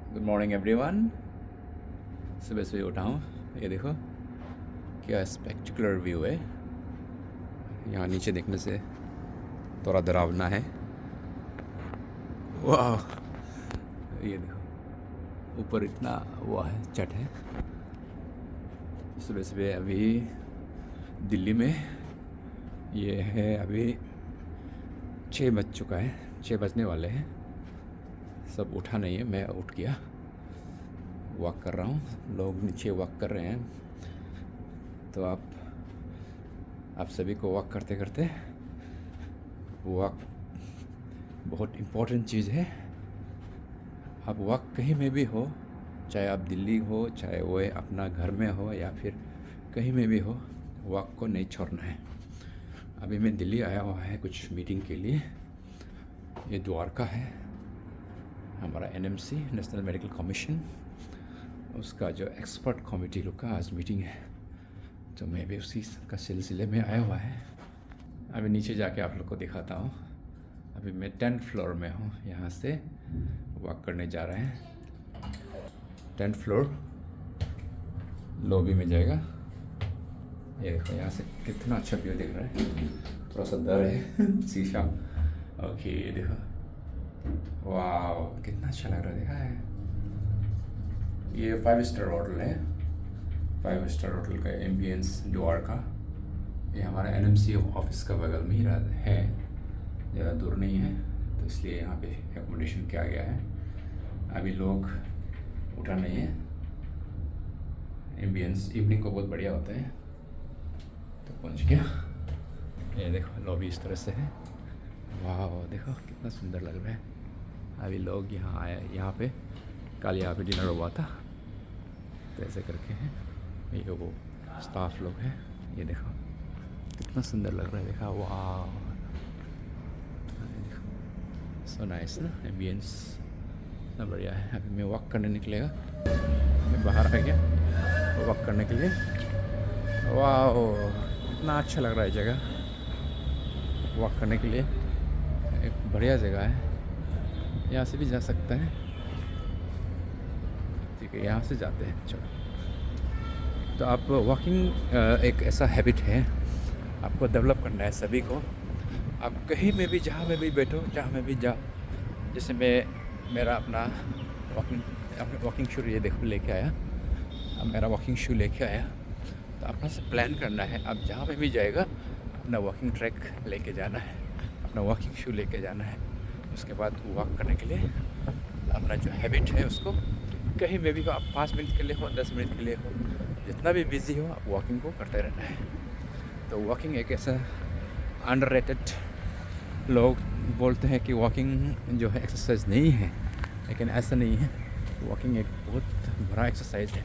Good morning everyone. सुबह सुबह उठा हूँ, ये देखो क्या स्पेक्टिकुलर व्यू है। यहाँ नीचे देखने से थोड़ा डरावना है। वाह, ये देखो ऊपर इतना वो है, चट है। सुबह सुबह अभी दिल्ली में ये है, अभी 6 बज चुका है, 6 बजने वाले हैं। सब उठा नहीं है, मैं उठ गया। वॉक कर रहा हूँ, लोग नीचे वॉक कर रहे हैं। तो आप सभी को वॉक करते करते, वॉक बहुत इम्पोर्टेंट चीज़ है। आप वॉक कहीं में भी हो, चाहे आप दिल्ली हो, चाहे वो अपना घर में हो, या फिर कहीं में भी हो, वॉक को नहीं छोड़ना है। अभी मैं दिल्ली आया हुआ है कुछ मीटिंग के लिए। ये द्वारका है, हमारा एनएमसी, नेशनल मेडिकल कमीशन, उसका जो एक्सपर्ट कमेटी लोग का आज मीटिंग है। तो मैं भी उसी का सिलसिले में आया हुआ है। अभी नीचे जाके आप लोग को दिखाता हूँ। अभी मैं 10th फ्लोर में हूँ, यहाँ से वॉक करने जा रहे हैं। 10th फ्लोर लॉबी में जाएगा। ये देखो यहाँ से कितना अच्छा व्यू दिख रहा है। थोड़ा सा डर है शीशा। ओके, ये देखो, वाह कितना अच्छा लग रहा है, देखा है। ये 5 स्टार होटल है, 5 स्टार होटल का एम्बियंस द्वारका। ये हमारा एनएमसी ऑफिस का बगल में ही है, ज़्यादा दूर नहीं है, तो इसलिए यहाँ पे एकोमोडेशन किया गया है। अभी लोग उठा नहीं है। एम्बियंस इवनिंग को बहुत बढ़िया होता है। तो पहुँच गया। ये देखो लॉबी इस तरह से है। वाह देखो कितना सुंदर लग रहा है। अभी लोग यहाँ आए, यहाँ पे कल यहाँ पे डिनर हुआ था, तो ऐसे करके हैं। ये वो स्टाफ लोग हैं, ये देखो कितना सुंदर लग रहा है, देखा। वाह, सो नाइस ना, एम्बियंस इतना बढ़िया है। अभी मैं वॉक करने निकलेगा, मैं बाहर आ गया वॉक करने के लिए। वाह इतना अच्छा लग रहा है जगह, वॉक करने के लिए एक बढ़िया जगह है। यहाँ से भी जा सकते हैं, ठीक है, यहाँ से जाते हैं। चलो, तो आप वॉकिंग एक ऐसा हैबिट है, आपको डेवलप करना है सभी को। आप कहीं में भी, जहाँ में भी बैठो, जहाँ में भी जाओ। जैसे मेरा अपना वॉकिंग शू ये देखो लेके आया। अब मेरा वॉकिंग शू लेके आया, तो अपना से प्लान करना है। आप जहाँ पे भी जाएगा अपना वॉकिंग ट्रैक लेके जाना है, अपना वॉकिंग शू लेके जाना है। उसके बाद वॉक करने के लिए अपना जो हैबिट है उसको, कहीं में भी हो, आप 5 मिनट के लिए हो, 10 मिनट के लिए हो, जितना भी बिज़ी हो, आप वॉकिंग को करते रहना है। तो वॉकिंग एक ऐसा अंडररेटेड, लोग बोलते हैं कि वॉकिंग जो है एक्सरसाइज नहीं है, लेकिन ऐसा नहीं है। वॉकिंग एक बहुत बड़ा एक्सरसाइज है,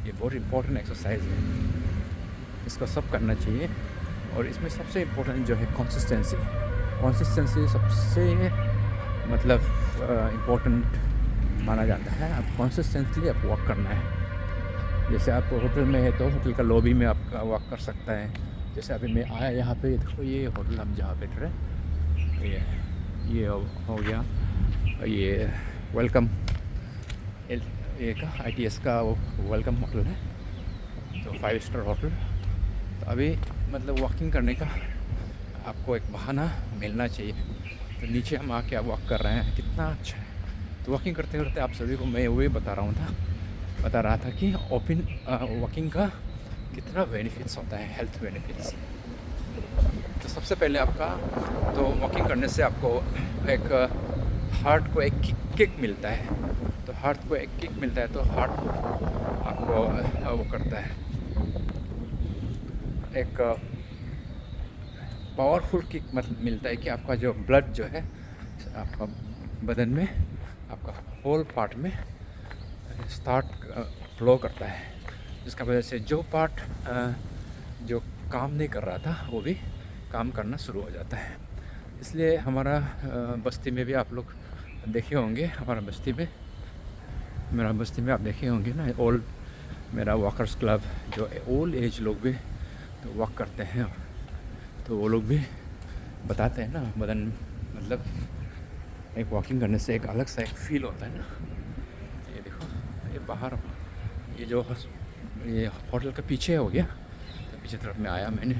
ये बहुत इम्पोर्टेंट एक्सरसाइज है, इसको सब करना चाहिए। और इसमें सबसे इम्पोर्टेंट जो है कंसिस्टेंसी सबसे मतलब इम्पोर्टेंट माना जाता है। आप कंसिस्टेंटली आप वॉक करना है। जैसे आप होटल में है तो होटल का लॉबी में आप वॉक कर सकता है। जैसे अभी मैं आया यहाँ पे, देखो ये होटल हम जहाँ बैठ रहे हैं, ये हो गया, ये वेलकम ये का ITS का वो वेलकम होटल है, तो 5 स्टार होटल। तो अभी मतलब वॉकिंग करने का आपको एक बहाना मिलना चाहिए। तो नीचे हम आके आप वॉक कर रहे हैं, कितना अच्छा है। तो वॉकिंग करते करते आप सभी को मैं वही बता रहा था कि ओपन वॉकिंग का कितना बेनिफिट्स होता है, हेल्थ बेनिफिट्स। तो सबसे पहले आपका, तो वॉकिंग करने से आपको एक हार्ट को एक किक मिलता है। तो हार्ट को एक किक मिलता है, तो हार्ट आपको वो करता है, एक पावरफुल किक मिलता है कि आपका जो ब्लड जो है आपका बदन में, आपका होल पार्ट में स्टार्ट फ्लो करता है, जिसका वजह से जो पार्ट जो काम नहीं कर रहा था वो भी काम करना शुरू हो जाता है। इसलिए हमारा बस्ती में भी आप लोग देखे होंगे, हमारा बस्ती में, मेरा बस्ती में आप देखे होंगे ना, मेरा वॉकर्स क्लब, जो ओल्ड एज लोग भी तो वॉक करते हैं, तो वो लोग भी बताते हैं ना, मतलब एक वॉकिंग करने से एक अलग सा एक फील होता है ना। ये ये बाहर, ये जो ये होटल के पीछे हो गया, तो पीछे तरफ में आया मैंने,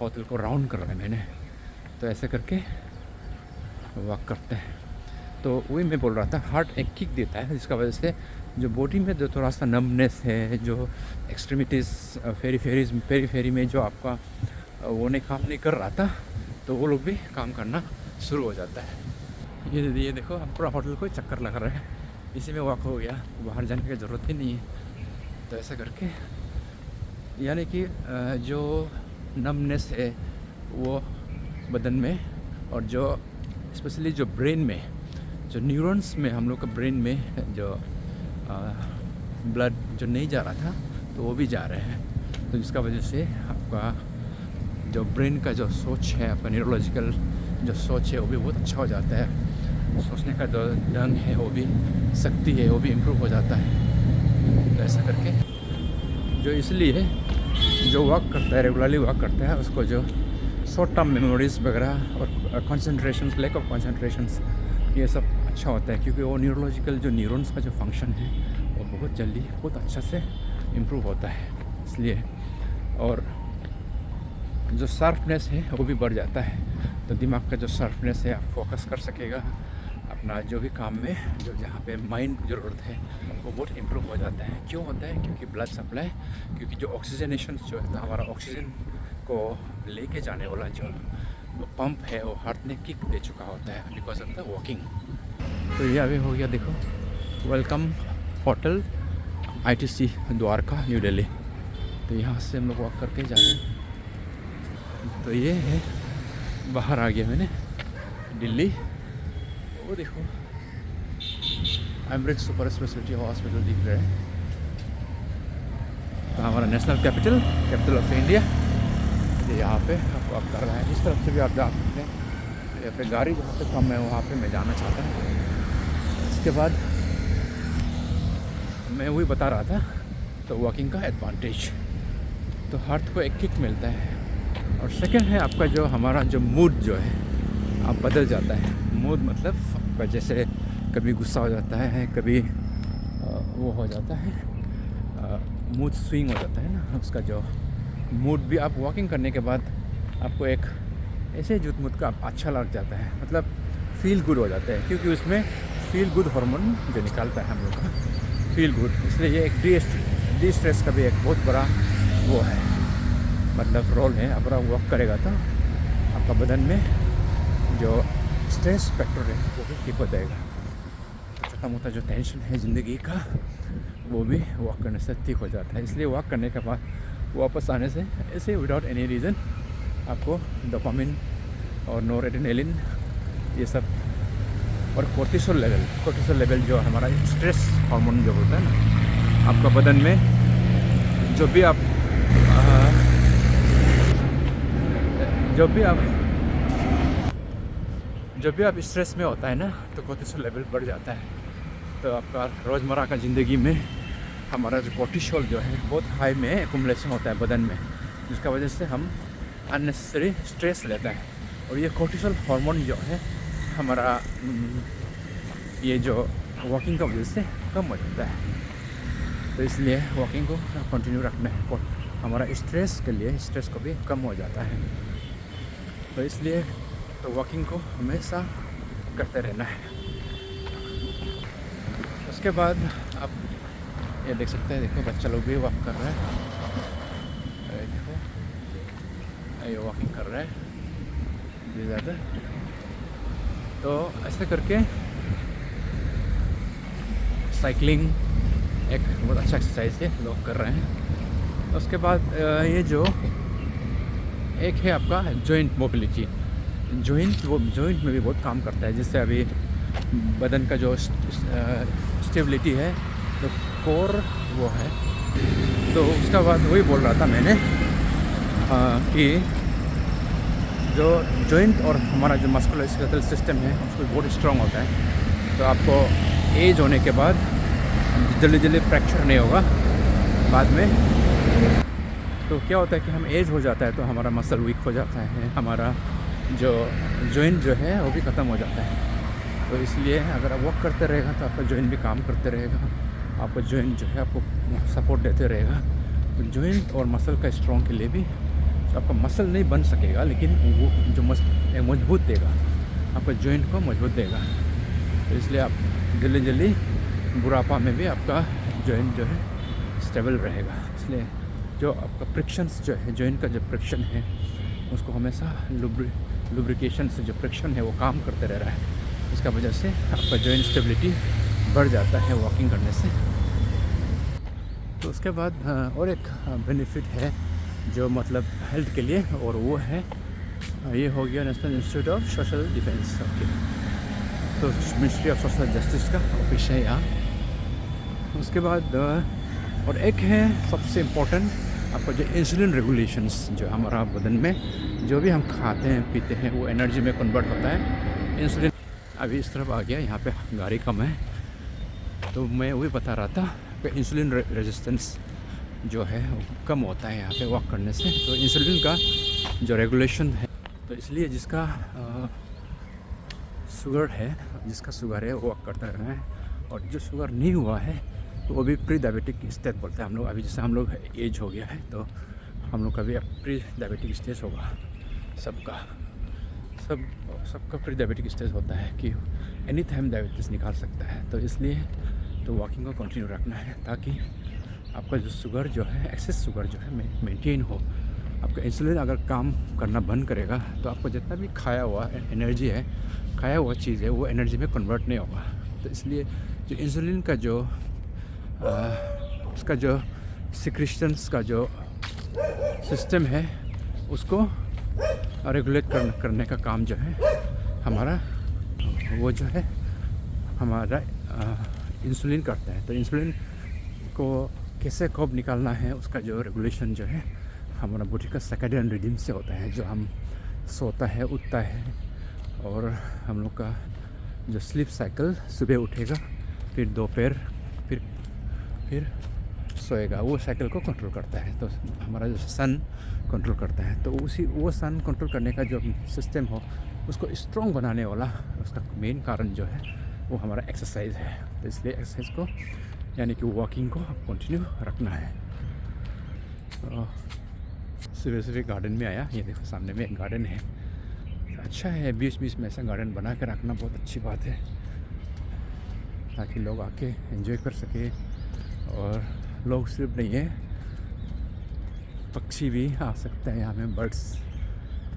होटल को राउंड कर रहा है मैंने। तो ऐसे करके वॉक करते हैं। तो वही मैं बोल रहा था, हार्ट एक किक देता है, जिसका वजह से जो बॉडी में जो थोड़ा सा नमनेस है, जो एक्सट्रीमिटीज़ पेरीफेरी में जो आपका वो नहीं काम नहीं कर रहा था, तो वो लोग भी काम करना शुरू हो जाता है। ये देखो, हम पूरा होटल को चक्कर लगा रहे हैं, इसी में वॉक हो गया, बाहर जाने की ज़रूरत ही नहीं है। तो ऐसा करके यानी कि जो नमनेस है वो बदन में, और जो स्पेशली जो ब्रेन में, जो न्यूरॉन्स में, हम लोग का ब्रेन में जो ब्लड जो नहीं जा रहा था, तो वो भी जा रहे हैं। तो जिसका वजह से आपका जो ब्रेन का जो सोच है, आपका न्यूरोलॉजिकल जो सोच है, वो भी बहुत अच्छा हो जाता है। सोचने का जो ढंग है, वो भी शक्ति है, वो भी इम्प्रूव हो जाता है। तो ऐसा करके जो इसलिए जो वॉक करता है, रेगुलरली वॉक करता है, उसको जो शॉर्ट टर्म मेमोरीज वगैरह और कंसंट्रेशंस, लैक ऑफ कंसंट्रेशंस, ये सब अच्छा होता है, क्योंकि वो न्यूरोलॉजिकल जो न्यूरॉन्स का जो फंक्शन है वो बहुत जल्दी बहुत अच्छा से इम्प्रूव होता है इसलिए। और जो शार्पनेस है वो भी बढ़ जाता है। तो दिमाग का जो शार्पनेस है, आप फोकस कर सकेगा अपना जो भी काम में, जो जहाँ पे माइंड ज़रूरत है, वो बहुत इम्प्रूव हो जाता है। क्यों होता है? क्योंकि ब्लड सप्लाई, क्योंकि जो ऑक्सीजनेशन जो है, हमारा ऑक्सीजन को लेके जाने वाला जो पंप है, वो हार्ट ने किक दे चुका होता है बिकॉज ऑफ द वॉकिंग। तो ये अभी हो गया, देखो, welcome hotel ITC Dwarka, new Delhi. तो यहाँ से हम लोग वॉक करके जा रहे हैं। तो ये है, बाहर आ गया मैंने, दिल्ली। वो देखो, अमृत सुपर स्पेशलिटी हॉस्पिटल दिख रहा है। तो हमारा नेशनल कैपिटल ऑफ इंडिया, ये यहाँ पे आप वॉक कर रहा है। इस तरफ से भी आप जा सकते हैं, या फिर गाड़ी जहाँ पे कम है वहाँ पे मैं जाना चाहता हूँ। इसके बाद मैं वही बता रहा था, तो वॉकिंग का एडवांटेज, तो हार्ट को एक किक मिलता है। और सेकंड है आपका जो हमारा जो मूड जो है, आप बदल जाता है। मूड मतलब आपका जैसे कभी गुस्सा हो जाता है, कभी वो हो जाता है, मूड स्विंग हो जाता है ना, उसका जो मूड भी आप वॉकिंग करने के बाद आपको एक ऐसे जुत-मुत का अच्छा लग जाता है, मतलब फील गुड हो जाता है, क्योंकि उसमें फील गुड हार्मोन जो निकालता है हम लोग का, फील गुड। इसलिए ये एक डी स्ट्रेस का भी एक बहुत बड़ा वो है, मतलब रोल है। अगर आप वॉक करेगा तो आपका बदन में जो स्ट्रेस फैक्टर है वो भी ठीक हो जाएगा। छोटा मोटा जो टेंशन है ज़िंदगी का, वो भी वॉक करने से ठीक हो जाता है। इसलिए वॉक करने के बाद वापस आने से ऐसे विदाउट एनी रीज़न आपको डोपामिन और नोरेड्रेनालिन ये सब, और कोर्टिसोल लेवल जो हमारा स्ट्रेस हार्मोन जो होता है ना आपका बदन में, जब भी आप स्ट्रेस में होता है ना, तो कोर्टिसोल लेवल बढ़ जाता है। तो आपका रोज़मर्रा का ज़िंदगी में हमारा जो कोर्टिसोल जो है बहुत हाई में एक्युमुलेशन होता है बदन में, जिसका वजह से हम अननेसेसरी स्ट्रेस लेता है। और ये कोर्टिसोल हार्मोन जो है हमारा ये जो वॉकिंग का वजह से कम हो जाता है। तो इसलिए वॉकिंग को कंटिन्यू रखना है, हमारा स्ट्रेस के लिए, स्ट्रेस को भी कम हो जाता है। तो इसलिए तो वॉकिंग को हमेशा करते रहना है। उसके बाद आप ये देख सकते हैं, देखो बच्चा लोग भी वॉक कर रहे हैं, देखो ये वॉकिंग कर रहे हैं जी ज़्यादा। तो ऐसे करके साइकिलिंग एक बहुत अच्छा एक्सरसाइज है, लोग कर रहे हैं। उसके बाद ये जो एक है आपका जॉइंट मोबिलिटी, जॉइंट में भी बहुत काम करता है, जिससे अभी बदन का जो स्टेबिलिटी है, तो कोर वो है। तो उसका बाद वही बोल रहा था मैंने कि जो जॉइंट और हमारा जो मस्कुलोस्केलेटल सिस्टम है उसको बहुत स्ट्रॉन्ग होता है। तो आपको एज होने के बाद जल्दी फ्रैक्चर नहीं होगा बाद में। तो क्या होता है कि हम एज हो जाता है तो हमारा मसल वीक हो जाता है, हमारा जो जॉइंट जो है वो भी ख़त्म हो जाता है। तो इसलिए अगर आप वॉक करते रहेगा तो आपका जॉइंट भी काम करते रहेगा, आपका जॉइंट जो है आपको सपोर्ट देते रहेगा। तो जॉइंट और मसल का स्ट्रॉन्ग के लिए भी आपका मसल नहीं बन सकेगा, लेकिन वो जो मजबूत देगा, आपका जॉइंट को मजबूत देगा। तो इसलिए आप जल्दी जल्दी बुढ़ापा में भी आपका जॉइंट जो है स्टेबल रहेगा। इसलिए जो आपका फ्रिक्शंस जो है, जॉइंट का जो फ्रिक्शन है, उसको हमेशा लुब्रिकेशन से जो फ्रिक्शन है वो काम करते रह रहा है। इसका वजह से आपका जॉइंट स्टेबिलिटी बढ़ जाता है वॉकिंग करने से। तो उसके बाद और एक बेनिफिट है जो मतलब हेल्थ के लिए, और वो है ये हो गया national institute of social defence. Okay, तो मिनिस्ट्री ऑफ सोशल जस्टिस का ऑफिस है यहाँ। उसके बाद और एक है सबसे इम्पोर्टेंट, आपका जो इंसुलिन रेगुलेशंस, जो हमारा बदन में जो भी हम खाते हैं पीते हैं वो एनर्जी में कन्वर्ट होता है। इंसुलिन अभी इस तरफ आ गया, यहाँ पे गाड़ी कम है, तो मैं वही बता रहा था कि इंसुलिन रेजिस्टेंस जो है वो कम होता है यहाँ पे वॉक करने से। तो इंसुलिन का जो रेगुलेशन है, तो इसलिए जिसका शुगर है, वो वॉक करता रहना है, और जो शुगर नहीं हुआ है तो वो भी प्री डायबिटिक स्टेज बोलते हैं हम लोग। अभी जैसे हम लोग एज हो गया है तो हम लोग का भी अब प्री डायबिटिक स्टेज होगा, सबका प्री डायबिटिक स्टेज होता है कि एनी टाइम डायबिटीज़ निकाल सकता है। तो इसलिए तो वॉकिंग को कंटिन्यू रखना है ताकि आपका जो शुगर जो है, एक्सेस शुगर जो है मेंटेन हो। आपका इंसुलिन अगर काम करना बंद करेगा तो आपको जितना भी खाया हुआ एनर्जी है, खाया हुआ चीज़ है, वो एनर्जी में कन्वर्ट नहीं होगा। तो इसलिए जो इंसुलिन का जो उसका जो सिक्रीशंस का जो सिस्टम है उसको रेगुलेट करने का काम जो है हमारा, वो जो है हमारा इंसुलिन करता है। तो इंसुलिन को कैसे कब निकालना है, उसका जो रेगुलेशन जो है हमारा बॉडी का सर्कैडियन रिदम से होता है। जो हम सोता है, उठता है, और हम लोग का जो स्लीप साइकिल, सुबह उठेगा, फिर दोपहर, फिर सोएगा, वो साइकिल को कंट्रोल करता है। तो हमारा जो सन कंट्रोल करता है, तो वो सन कंट्रोल करने का जो सिस्टम हो उसको स्ट्रॉन्ग बनाने वाला उसका मेन कारण जो है वो हमारा एक्सरसाइज है। तो इसलिए एक्सरसाइज को यानी कि वॉकिंग को कंटिन्यू रखना है। तो सुबह गार्डन में आया, ये देखो सामने में एक गार्डन है, अच्छा है। बीच बीच में ऐसा गार्डन बना के रखना बहुत अच्छी बात है ताकि लोग आके एंजॉय कर सके। और लोग सिर्फ नहीं है, पक्षी भी आ सकते हैं यहाँ में, बर्ड्स,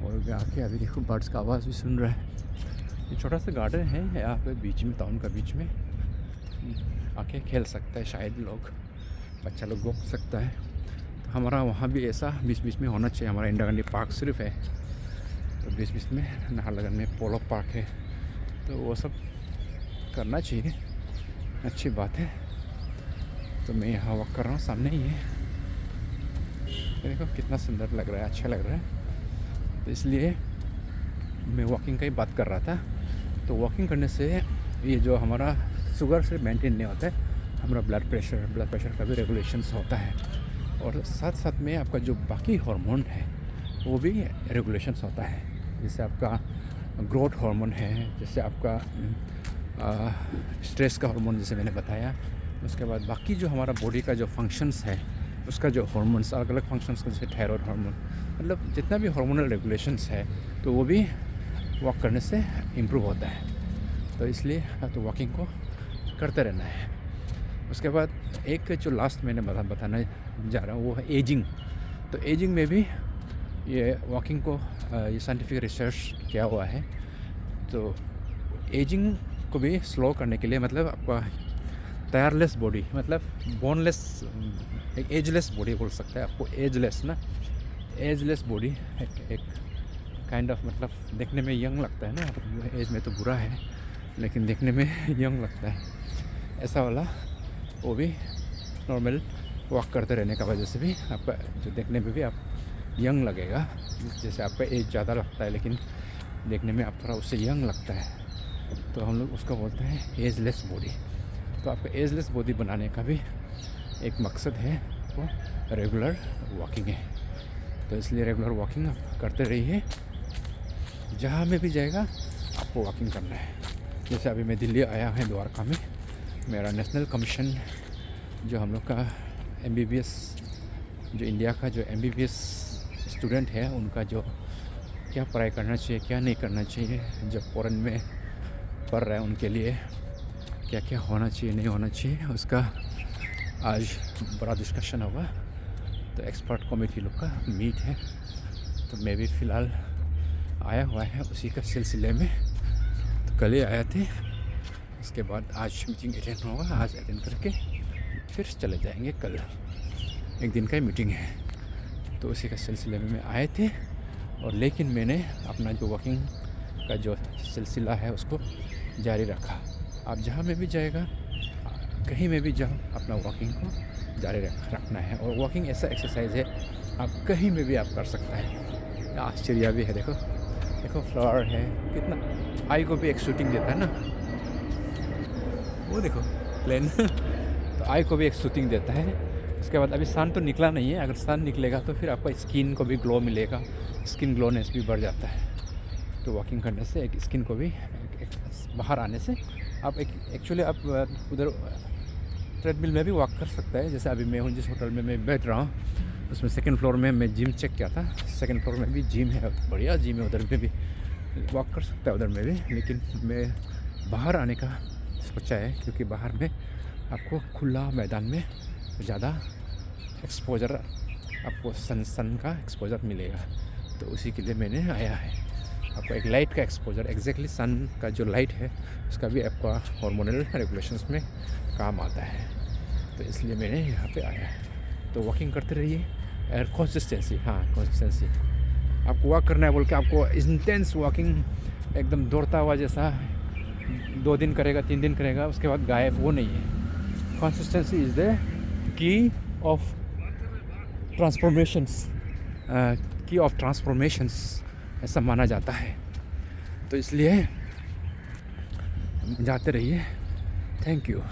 और आके अभी देखो बर्ड्स का आवाज़ भी सुन रहा है। ये छोटा सा गार्डन है यहाँ पे बीच में, टाउन का बीच में, आके खेल सकता है शायद लोग, बच्चा लोग घूम सकता है। तो हमारा वहाँ भी ऐसा बीच बीच में होना चाहिए। हमारा इंदिरा गांधी पार्क सिर्फ है, तो बीच बीच में नाहरलगुन में पोलो पार्क है, तो वो सब करना चाहिए, अच्छी बात है। तो मैं यहाँ वॉक कर रहा हूँ, सामने ही है, देखो कितना सुंदर लग रहा है, अच्छा लग रहा है। तो इसलिए मैं वॉकिंग का ही बात कर रहा था। तो वॉकिंग करने से ये जो हमारा शुगर से मेंटेन नहीं होता है, हमारा ब्लड प्रेशर का भी रेगुलेशंस होता है, और साथ साथ में आपका जो बाकी हार्मोन है वो भी रेगुलेशंस होता है। जैसे आपका ग्रोथ हार्मोन है, जैसे आपका स्ट्रेस का हार्मोन जैसे मैंने बताया। उसके बाद बाकी जो हमारा बॉडी का जो फंक्शंस है उसका जो हार्मोन्स, अलग अलग फंक्शंस, जैसे थायराइड हार्मोन, मतलब जितना भी हार्मोनल रेगुलेशंस है तो वो भी वॉक करने से इम्प्रूव होता है। तो इसलिए तो वॉकिंग को करते रहना है। उसके बाद एक जो लास्ट मैंने बताना जा रहा हूँ वो है एजिंग। तो एजिंग में भी ये वॉकिंग को ये साइंटिफिक रिसर्च किया हुआ है। तो एजिंग को भी स्लो करने के लिए, मतलब आपका टायरलेस बॉडी, मतलब बोनलेस, एक एजलेस बॉडी बोल सकते हैं आपको, एजलेस बॉडी, एक काइंड ऑफ, मतलब देखने में यंग लगता है ना, एज में तो बुरा है लेकिन देखने में यंग लगता है, ऐसा वाला वो भी नॉर्मल वॉक करते रहने का वजह से भी आपका जो देखने में भी आप यंग लगेगा। जैसे आपका एज ज़्यादा लगता है लेकिन देखने में आप थोड़ा उससे यंग लगता है, तो हम लोग उसको बोलते हैं एजलेस बॉडी। तो आपका एजलेस बॉडी बनाने का भी एक मकसद है, वो रेगुलर वॉकिंग है। तो इसलिए रेगुलर वॉकिंग आप करते रहिए, जहाँ में भी जाएगा आपको वॉकिंग करना है। जैसे अभी मैं दिल्ली आया है, द्वारका में मेरा नेशनल कमीशन जो हम लोग का MBBS, जो इंडिया का जो MBBS स्टूडेंट है, उनका जो क्या पढ़ाई करना चाहिए, क्या नहीं करना चाहिए, जो फॉरेन में पढ़ रहा है उनके लिए क्या क्या होना चाहिए, नहीं होना चाहिए, उसका आज बड़ा डिस्कशन होगा। तो एक्सपर्ट कमेटी लोग का मीट है, तो मैं भी फ़िलहाल आया हुआ है उसी का सिलसिले में। तो कल ही आया थे, उसके बाद आज मीटिंग अटेंड होगा, आज अटेंड करके फिर चले जाएंगे। कल एक दिन का ही मीटिंग है, तो उसी का सिलसिले में मैं आए थे। और लेकिन मैंने अपना जो वर्किंग का जो सिलसिला है उसको जारी रखा। आप जहाँ में भी जाएगा, कहीं में भी जाओ, अपना वॉकिंग को जारी रखना है। और वॉकिंग ऐसा एक्सरसाइज है, आप कहीं में भी आप कर सकता है। आश्चर्य भी है, देखो देखो फ्लावर है, कितना आई को भी एक शूटिंग देता है ना, वो देखो प्लेन तो आई को भी एक शूटिंग देता है। उसके बाद अभी सन तो निकला नहीं है, अगर सन निकलेगा तो फिर आपका स्किन को भी ग्लो मिलेगा, स्किन ग्लोनेस भी बढ़ जाता है। तो वॉकिंग करने से एक स्किन को भी बाहर आने से आप एक्चुअली आप उधर ट्रेडमिल में भी वॉक कर सकता है। जैसे अभी मैं हूँ जिस होटल में मैं बैठ रहा हूँ, उसमें सेकंड फ्लोर में मैं जिम चेक किया था, सेकंड फ्लोर में भी जिम है, बढ़िया जिम है, उधर में भी वॉक कर सकता है उधर में भी। लेकिन मैं बाहर आने का सोचा है, क्योंकि बाहर में आपको खुला मैदान में ज़्यादा एक्सपोजर, आपको सन का एक्सपोजर मिलेगा। तो उसी के लिए मैंने आया है, आपको एक लाइट का एक्सपोजर, एग्जैक्टली सन का जो लाइट है उसका भी आपका हार्मोनल रेगुलेशंस में काम आता है। तो इसलिए मैंने यहाँ पे आया है। तो वॉकिंग करते रहिए और कंसिस्टेंसी, हाँ कंसिस्टेंसी, आपको वॉक करना है बोल के आपको इंटेंस वॉकिंग एकदम दौड़ता हुआ जैसा 2 दिन करेगा, 3 दिन करेगा, उसके बाद गायब, वो नहीं है। Consistency is the key of transformations, की ऑफ ट्रांसफॉर्मेशंस ऐसा माना जाता है। तो इसलिए जाते रहिए। Thank you.